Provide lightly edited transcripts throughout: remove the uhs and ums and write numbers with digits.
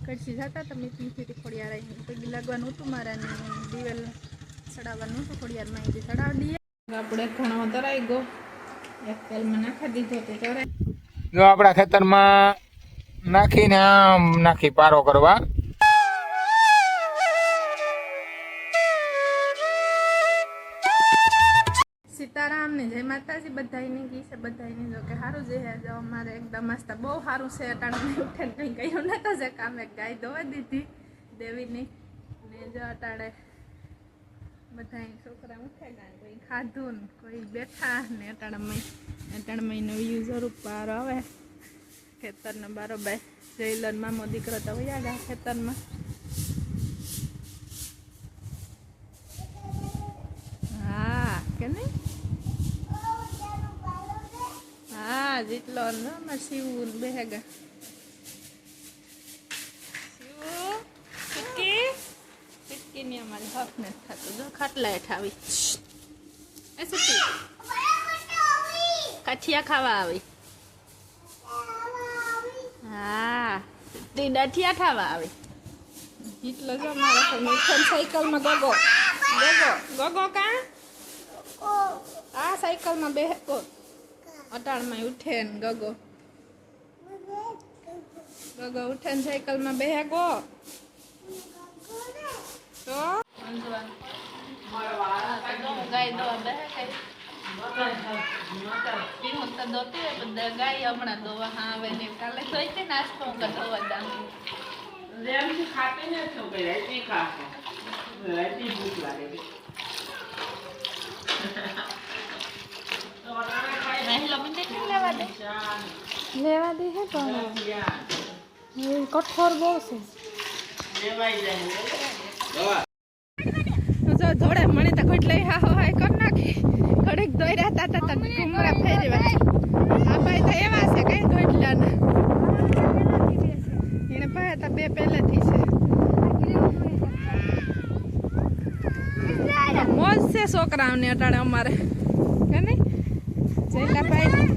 કડસી જતા તમે મીઠી ખોડિયાર પગી લાગવાનું હતું મારા ને દિવેલ ચડાવવાનું હતું ખોડિયારમાં એ ચડાવી દઈએ. આપણે ઘણો તરાઈ ગયો એક તેલમાં નાખી દીધો તે તરાઈ જો આપણા ખેતરમાં નાખીને આમ નાખી પારો કરવા. સીતારામ ને જય માતાજી બધાની કી છે બધાની જો કે સારું છે જો અમારે એકદમ મસ્ત બહુ સારું છે અટાણે ઉઠે કંઈ કહ્યું નતા જે કામે ગાય ધોવા દીધી દેવીની ને જો અટાણે બધા છોકરા ઉઠે ગયા કોઈ ખાધું ને કોઈ બેઠા ને અટાણમાં નવી જરૂર પાર આવે ખેતરને બરોબર જઈલન મામો દીકરો તો વયા ગયા ખેતરમાં. હા કે નહીં હા જેટલો અમારે શિવું બેહેગા શિવું ચીટકી ની અમારી હક ને થતું જો ખાટલા હેઠ આવી એ સુટી કાઠિયા ખાવા આવી. હા તે દાઠિયા ખાવા આવી જેટલો જો મારા મીઠન સાયકલમાં ગગો કા આ સાયકલમાં બેહકો અટાણમાં ઉઠે ને ગગો ઉઠે ને સાયકલમાં બેહકો તો ગાય હમણાં દોવા હા આવે ને કાલે સોઈ નાસ્તો ધોવા દામ લેવા દે હે પણ કઠોર બહુ છે જોડે મને તો કોઈ લઈ હા હોય કર નાખી ઘડીક દોઈ રહ્યા હતા ઘુમરા ફેરવા આ ભાઈ તો એવા છે કઈ દોડલા ના એને ભાઈ તો બે પહેલેથી છે મોજ છે છોકરાઓને અટાણે અમારે કે નહીં જયલા ભાઈ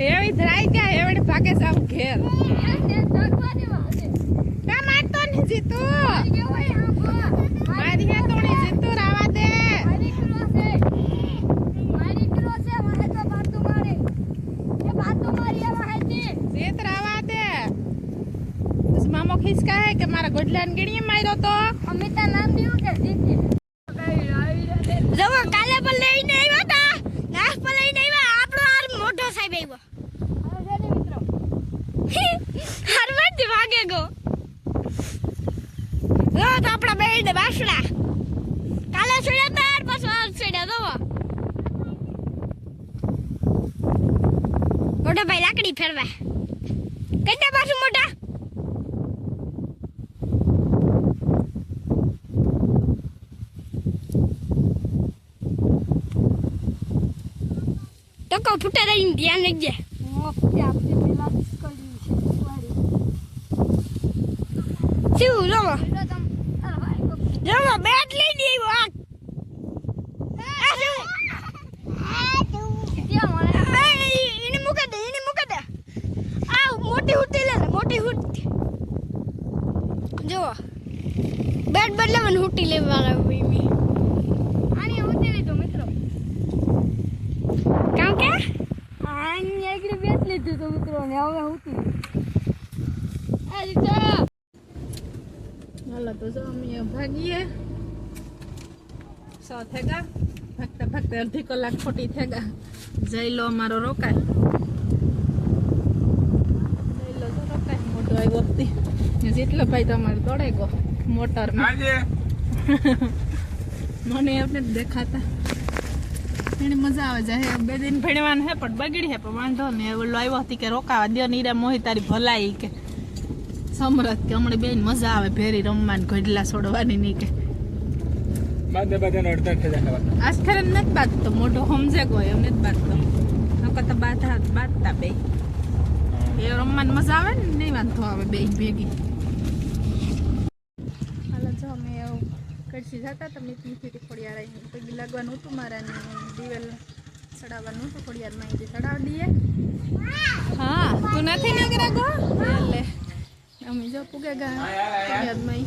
એવી ધરાઈ ત્યાં એવડે ભાગે જાવ ઘેર કા મારતો ને જીતુ મારી હે તોણી જીતુ રાવા દે મારી ક્રો છે મને તો બાતુ મારે એ બાતુ મારી આવા હતી જીત રાવા દે બસ મામો ખિસકા હે કે મારા ગોડલાન ગણીએ માર્યો તો અમિતા નામ દીવું કે જીતી જવો કાલે પર લઈને આવ્યા તા નાસ પર લઈને આવ્યા આપણો આ મોઢો સાહેબ આવ્યો હરવદ ભાગે ગો લો તો આપણા બેડ બાસડા કાલે છોડ્યા તાર પાછો આ છોડ્યા દો મોટા ભાઈ લાકડી ફેરવા કઈતા પાછું મોટા ટકો ફૂટા રહીને ધ્યાન રાખજે શું જમો બેટ લઈ દેવો એને મૂકે દે આ મોટી હુટી લે મોટી હુટી જો બેટ બદલાવાનું હુટી લેવાના આની હુટી લીધું મિત્રો કામ કે આની એકલી બેટ લીધું તો મિત્રો ને હવે હુટી હાલો તો જો અમે ભાગીએ સો થેગા ભાગતા અડધી કલાક ખોટી થેગા જઈ લો અમારો રોકાય મોટો આવ્યો હતી જેટલો ભાઈ તમારે દોડે ગયો મોટરમાં મને આપણે દેખાતા એને મજા આવે જાય 2 દિન ભણવાનું હે પણ બગડી હે પણ વાંધો ને ઓલો આવ્યો હતી કે રોકાવા દે નીરા મોહી તારી ભલાઈ કે સમરથ કે હમણાં બેન મજા આવે ભેરી રમવાની ઘડલા છોડવાની નહીં કે બાદ બધાને અડધા થઈ જાય આજ ખરે નથી બાંધતો મોટો સમજે કોઈ એમ નથી બાંધતો નકર તો બાંધતા બે એ રમવાની મજા આવે ને નહીં વાંધો આવે બે ભેગી હાલો જો અમે એવું કડસી જતા હતા મીઠી ખોડિયાર આવીને પગી લાગવાનું હતું મારા ને દિવેલ ચડાવવાનું હતું ખોડિયારમાં અહીંથી ચડાવી દઈએ હા તું નથી નીકળે ગો એટલે અમે જો પૂગે ગયા ખોડિયારમાં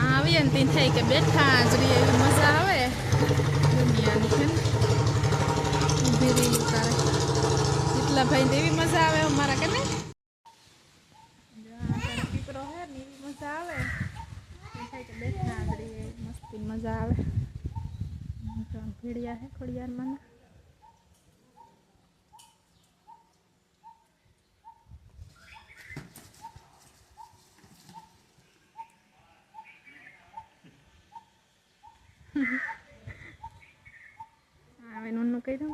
આવીએ ને ત્યાં થાય કે બેઠા હાજરી એવી મજા આવે દુનિયાની છે ને ઊભી રહી તારે એટલા ભાઈ એવી મજા આવે અમારા કે ને પીપરો હે ને એવી મજા આવે થાય કે બેઠા હાજરી એવી મસ્તી મજા આવે ભેડિયા હે ખોડિયારમાં હવે નોનું કહી દઉં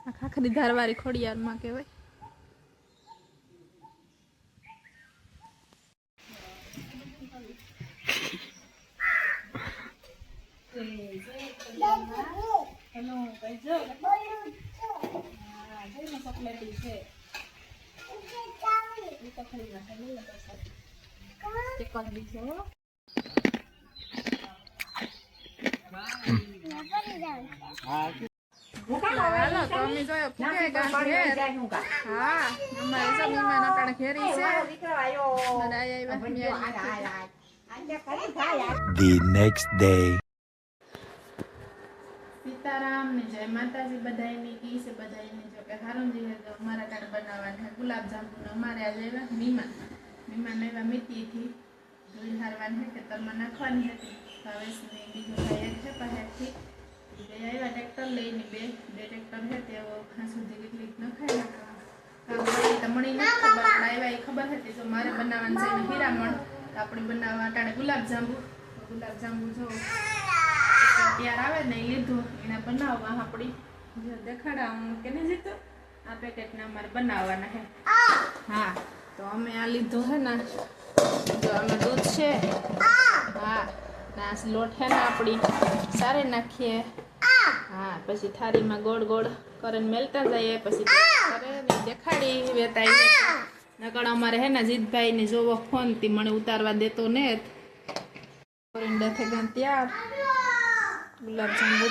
આ ખાખરી ધારવાળી ખોડિયારમાં કહેવાય હાલો તો અમે જોયો ફૂગે ઘેર હા અમારે જમીનમાં નટાણે ઘેરી છે The next day. સીતારામ ને જય માતાજી બધાયની કી છે બધાયની જો કે હારું જી હે તો અમારા કાઢ બનાવવાના ગુલાબ જાંબુ અમારે આજે આવ્યા મહેમાન આવ્યા મીઠીથી દૂધ હારવાની હે ખેતરમાં નાખવાની હતી ભાવેશને બીજો ભાઈ એક છે પહેલેથી બે આવ્યા ટ્રેક્ટર લઈને બે ટ્રેક્ટર છે તેઓ ખાસ સુધી કેટલીક નખાઈ નાખવા તમણી નથી ખબર પણ આવ્યા એ ખબર હતી જો મારે બનાવવાનું છે એને હીરામણ આપણે બનાવવા ટાણે ગુલાબ જાંબુ જો તૈયાર આવે ને એ લીધું એને બનાવવા આપણી જો દેખાડા હું કેને જીતો આ પેકેટને અમારે બનાવવાના હે હા તો અમે આ લીધું હે ને જો આમાં દૂધ છે હા ના લોટ હે ને આપણી સારે નાખીએ હા પછી થાળીમાં ગોળ ગોળ કરીને મેલતા જઈએ પછી કરે ને દેખાડી વેતાઈ નકળ અમારે હે ને જીતભાઈ ને જોવો ફોન થી મને ઉતારવા દેતો ને પરિંડા થઈ ગયા ત્યાર ગુલાબ જાંબુ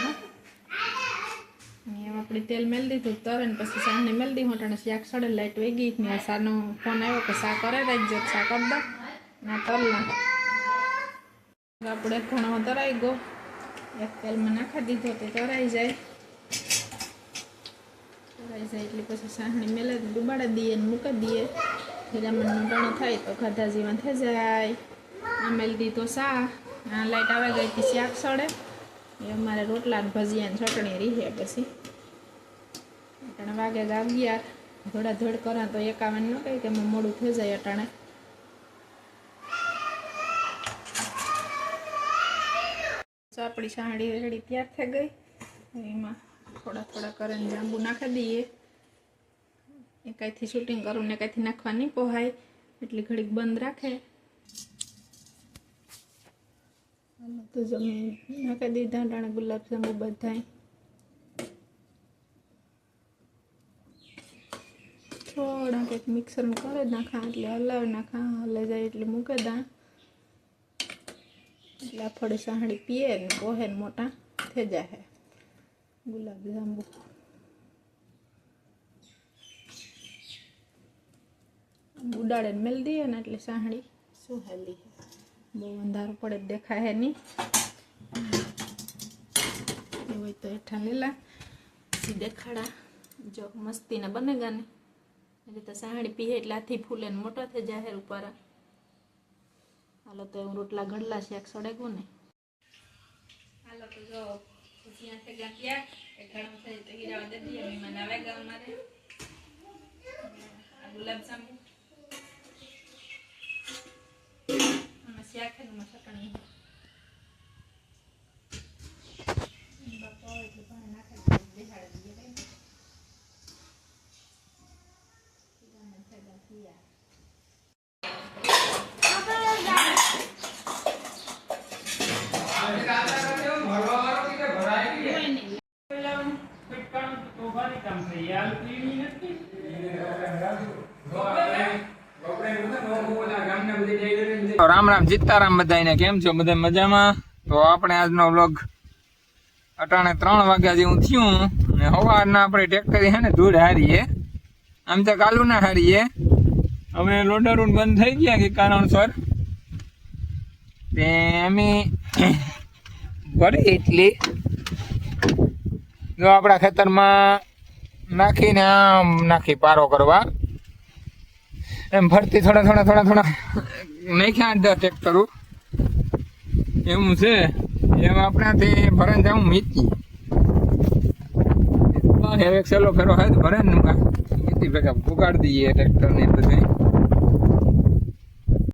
એમ આપણે તેલ મેળ દીધું તરે ને પછી સાને મેળ દીધું એટલે શાક સડે લાઈટ વેગી ને સાનો ફોન આવ્યો કે શા કરે રાખજો શા કરી દો ના તલના આપણે ઘણો તરાઈ ગયો એક તેલમાં નાખી દીધો તો તરાઈ જાય એટલે પછી સાહણી મેલે ડુબાડી દઈએ ને મૂકી દઈએ હીરામણનો ઘણો થાય તો ખાધા જીવન થઈ જાય આ મેળ દીધો શા આ લાઈટ આવે ગઈ હતી શાક સડે એ અમારે રોટલા ભજીયા ચટણી રીહે પછી અટાણે વાગે 11 ધોડાધોડ કરા તો 51 ન કહે કે મોડું થઈ જાય અટાણે આપણી સાંડી રેડી તૈયાર થઈ ગઈ એમાં થોડા કરીને જાંબુ નાખી દઈએ એકાઈથી શૂટિંગ કરું ને એકાઈથી નાખવા નહીં પોહાય એટલી ઘડીક બંધ રાખે તો જો મેં નાખી દીધા ટાણે ગુલાબ જાંબુ બધાય થોડા કંઈક મિક્સરમાં કરે નાખા એટલે હલાવી નાખા હલે જાય એટલે મૂકે દા એટલે ફળે સાંહળી પીએ ને પોહે ને મોટા થઈ જાય ગુલાબ જાંબુ ઉડાડે ને મેલ દઈએ ને એટલે સાંહળી સુહેલી બહુ અંધારું પડે દેખાય નહીં એ હોય તો હેઠા લીલા પછી દેખાડા જો મસ્તીના બનેગા ને એટલે તો સાંહળી પીએ એટલે આથી ફૂલે ને મોટા થઈ જાય ઉપર હાલો તો હું રોટલા ઘડલા શાક સડેગું ને હાલો તો જો ભજીયા થઈ ગયા ત્યાં એક ઘણું થઈ તો હીરાવા દે દઈએ મહેમાન આવે ગયા અમારે ગુલાબ જાંબુ આમાં શાક છે ને ચટણી બાપા એટલે પાણી નાખી દેખાડી દઈએ કઈ તો રામ રામ સીતારામ બધાને, કેમ છો બધા મજામાં? તો આપણે આજનો વ્લોગ અટાણે 3 વાગ્યા જેવું થયું ને સવારના આપણે ટ્રેક્ટર છે ને ધૂળ હારીએ, આમ તો કાલું ના હારીએ. હવે લોડર બંધ થઈ ગયા કે કારણસર તે અમે ભરી એટલી જો આપણા ખેતરમાં નાખીને આમ નાખી પારો કરવા એમ ફરતી થોડા નાખ્યા 10 ટ્રેક્ટરો એવું છે. એમ આપણાથી ભરણ જાઉં મીતી હવે એક સેલો ફેરો હોય તો ભરે ને મીતી ભેગા પુગાડી દઈએ ટ્રેક્ટર ને બધું.